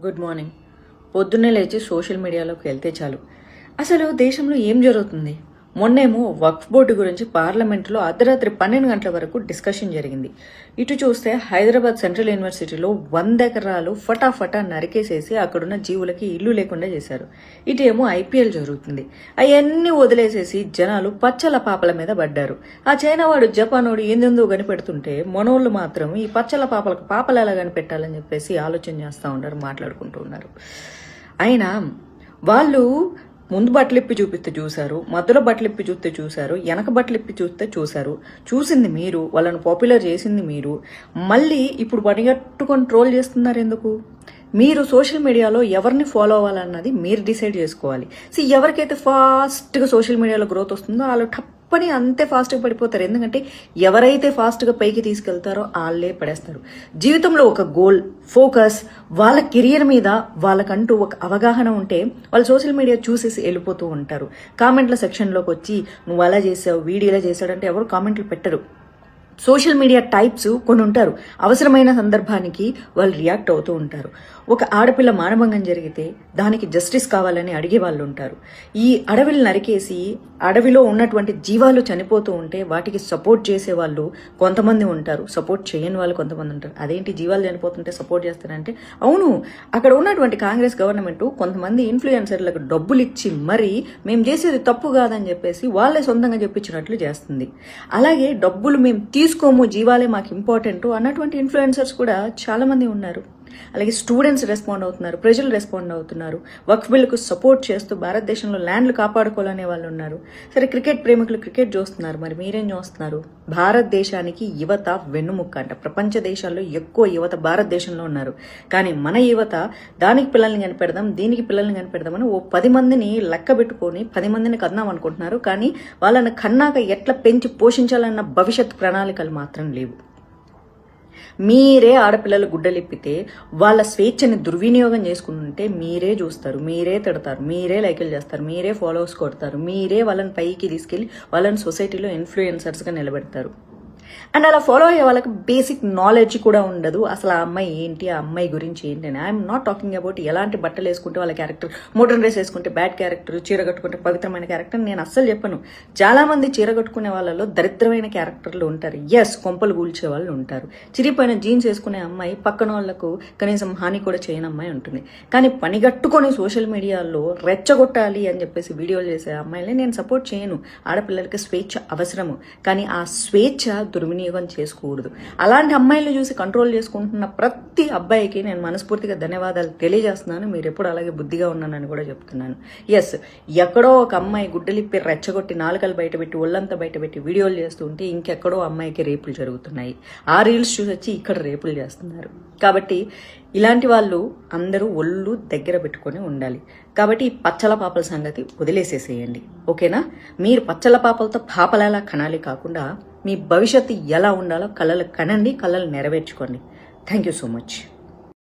Good morning. పొద్దున్నే లేచి social మీడియాలోకి వెళ్తే చాలు అసలు దేశంలో ఏం జరుగుతుంది. మొన్నేమో వక్ఫ్ బోర్డు గురించి పార్లమెంటులో అర్ధరాత్రి 12 గంటల వరకు డిస్కషన్ జరిగింది. ఇటు చూస్తే హైదరాబాద్ సెంట్రల్ యూనివర్సిటీలో 100 ఎకరాలు ఫటాఫటా నరికేసేసి అక్కడున్న జీవులకి ఇల్లు లేకుండా చేశారు. ఇటేమో ఐపీఎల్ జరుగుతుంది. అవన్నీ వదిలేసేసి జనాలు పచ్చల పాపల మీద పడ్డారు. ఆ చైనా వాడు జపానోడు ఏందెందో కనిపెడుతుంటే మనోళ్ళు మాత్రం ఈ పచ్చల పాపలకు పాపలు ఎలా కనిపెట్టాలని చెప్పేసి ఆలోచన చేస్తూ ఉన్నారు, మాట్లాడుకుంటూ ఉన్నారు. అయినా వాళ్ళు ముందు బట్టలిప్పి చూపిస్తే చూశారు, మధ్యలో బట్టలిప్పి చూస్తే చూశారు, వెనక బట్టలిప్పి చూస్తే చూశారు. చూసింది మీరు, వాళ్ళని పాపులర్ చేసింది మీరు. మళ్ళీ ఇప్పుడు పనిగట్టుకొని ట్రోల్ చేస్తున్నారు ఎందుకు? మీరు సోషల్ మీడియాలో ఎవరిని ఫాలో అవ్వాలన్నది మీరు డిసైడ్ చేసుకోవాలి. ఎవరికైతే ఫాస్ట్గా సోషల్ మీడియాలో గ్రోత్ వస్తుందో వాళ్ళు పని అంతే ఫాస్ట్గా పడిపోతారు. ఎందుకంటే ఎవరైతే ఫాస్ట్గా పైకి తీసుకెళ్తారో వాళ్ళే పడేస్తారు. జీవితంలో ఒక గోల్, ఫోకస్, వాళ్ళ కెరియర్ మీద వాళ్ళకంటూ ఒక అవగాహన ఉంటే వాళ్ళు సోషల్ మీడియా చూసేసి వెళ్ళిపోతూ ఉంటారు. కామెంట్ల సెక్షన్లోకి వచ్చి నువ్వు అలా చేసావు, వీడియోలా చేశాడంటే ఎవరు కామెంట్లు పెట్టరు. సోషల్ మీడియా టైప్స్ కొన్ని ఉంటారు. అవసరమైన సందర్భానికి వాళ్ళు రియాక్ట్ అవుతూ ఉంటారు. ఒక ఆడపిల్ల మానభంగం జరిగితే దానికి జస్టిస్ కావాలని అడిగే వాళ్ళు ఉంటారు. ఈ అడవిని నరికేసి అడవిలో ఉన్నటువంటి జీవాలు చనిపోతూ ఉంటే వాటికి సపోర్ట్ చేసే వాళ్ళు కొంతమంది ఉంటారు, సపోర్ట్ చేయని వాళ్ళు కొంతమంది ఉంటారు. అదేంటి జీవాలు చనిపోతుంటే సపోర్ట్ చేస్తారంటే, అవును, అక్కడ ఉన్నటువంటి కాంగ్రెస్ గవర్నమెంట్ కొంతమంది ఇన్ఫ్లుయెన్సర్లకు డబ్బులు ఇచ్చి మరీ మేము చేసేది తప్పు కాదని చెప్పేసి వాళ్ళే సొంతంగా చెప్పించినట్లు చేస్తుంది. అలాగే డబ్బులు మేము తీసుకోము, జీవాలే మాకు ఇంపార్టెంట్ అన్నటువంటి ఇన్ఫ్లుయెన్సర్స్ కూడా చాలా మంది ఉన్నారు. అలాగే స్టూడెంట్స్ రెస్పాండ్ అవుతున్నారు, ప్రజలు రెస్పాండ్ అవుతున్నారు. వక్ఫ్ బిల్లుకు సపోర్ట్ చేస్తూ భారతదేశంలో ల్యాండ్లు కాపాడుకోవాలనే వాళ్ళు ఉన్నారు. సరే, క్రికెట్ ప్రేమికులు క్రికెట్ చూస్తున్నారు, మరి మీరేం చూస్తున్నారు? భారతదేశానికి యువత వెన్నుముక్క అంట. ప్రపంచ దేశాల్లో ఎక్కువ యువత భారతదేశంలో ఉన్నారు. కానీ మన యువత దానికి పిల్లల్ని కనిపెడదాం, దీనికి పిల్లల్ని కనిపెడదామని ఓ 10 మందిని లెక్క పెట్టుకొని 10 మందిని కన్నాం అనుకుంటున్నారు. కానీ వాళ్ళని కన్నాక ఎట్లా పెంచి పోషించాలన్న భవిష్యత్ ప్రణాళికలు మాత్రం లేవు. మీరే ఆడపిల్లలు గుడ్డలిప్పితే వాళ్ళ స్వేచ్ఛని దుర్వినియోగం చేసుకుంటుంటే మీరే చూస్తారు, మీరే తిడతారు, మీరే లైకులు చేస్తారు, మీరే ఫాలోవర్స్ కొడతారు, మీరే వాళ్ళని పైకి తీసుకెళ్లి వాళ్ళని సొసైటీలో ఇన్ఫ్లుయెన్సర్స్గా నిలబెడతారు. అండ్ అలా ఫాలో అయ్యే వాళ్ళకి బేసిక్ నాలెడ్జ్ కూడా ఉండదు. అసలు ఆ అమ్మాయి ఏంటి, ఆ అమ్మాయి గురించి ఏంటి అని. ఐఎమ్ నాట్ టాకింగ్ అబౌట్ ఎలాంటి బట్టలు వేసుకుంటే వాళ్ళ క్యారెక్టర్, మోడర్న్ డ్రెస్ వేసుకుంటే బ్యాడ్ క్యారెక్టర్, చీర కట్టుకుంటే పవిత్రమైన క్యారెక్టర్ నేను అస్సలు చెప్పను. చాలా మంది చీర కట్టుకునే వాళ్ళలో దరిద్రమైన క్యారెక్టర్లు ఉంటారు. ఎస్, కొంపలు కూల్చే వాళ్ళు ఉంటారు. చిరిగిపోయిన జీన్స్ వేసుకునే అమ్మాయి పక్కన వాళ్లకు కనీసం హాని కూడా చేయని అమ్మాయి ఉంటుంది. కానీ పనిగట్టుకొని సోషల్ మీడియాలో రెచ్చగొట్టాలి అని చెప్పేసి వీడియోలు చేసే అమ్మాయిని నేను సపోర్ట్ చేయను. ఆడపిల్లలకి స్వేచ్ఛ అవసరము, కానీ ఆ స్వేచ్ఛ దుర్వినియోగం చేసుకోకూడదు. అలాంటి అమ్మాయిలు చూసి కంట్రోల్ చేసుకుంటున్న ప్రతి అబ్బాయికి నేను మనస్ఫూర్తిగా ధన్యవాదాలు తెలియజేస్తున్నాను. మీరు ఎప్పుడు అలాగే బుద్ధిగా ఉన్నానని కూడా చెప్తున్నాను. ఎస్, ఎక్కడో ఒక అమ్మాయి గుడ్డలిప్పి రెచ్చగొట్టి నాలుకలు బయటపెట్టి ఒళ్ళంతా బయటపెట్టి వీడియోలు చేస్తూ ఉంటే ఇంకెక్కడో అమ్మాయికి రేపులు జరుగుతున్నాయి. ఆ రీల్స్ చూసి వచ్చి ఇక్కడ రేపులు చేస్తున్నారు. కాబట్టి ఇలాంటి వాళ్ళు అందరూ ఒళ్ళు దగ్గర పెట్టుకొని ఉండాలి. కాబట్టి ఈ పచ్చల పాపల సంగతి వదిలేసేసేయండి, ఓకేనా? మీరు పచ్చల పాపలతో పాపలలా కనాలి కాకుండా మీ భవిష్యత్తు ఎలా ఉండాలో కలలు కనండి, కలలు నెరవేర్చుకోండి. Thank you so much.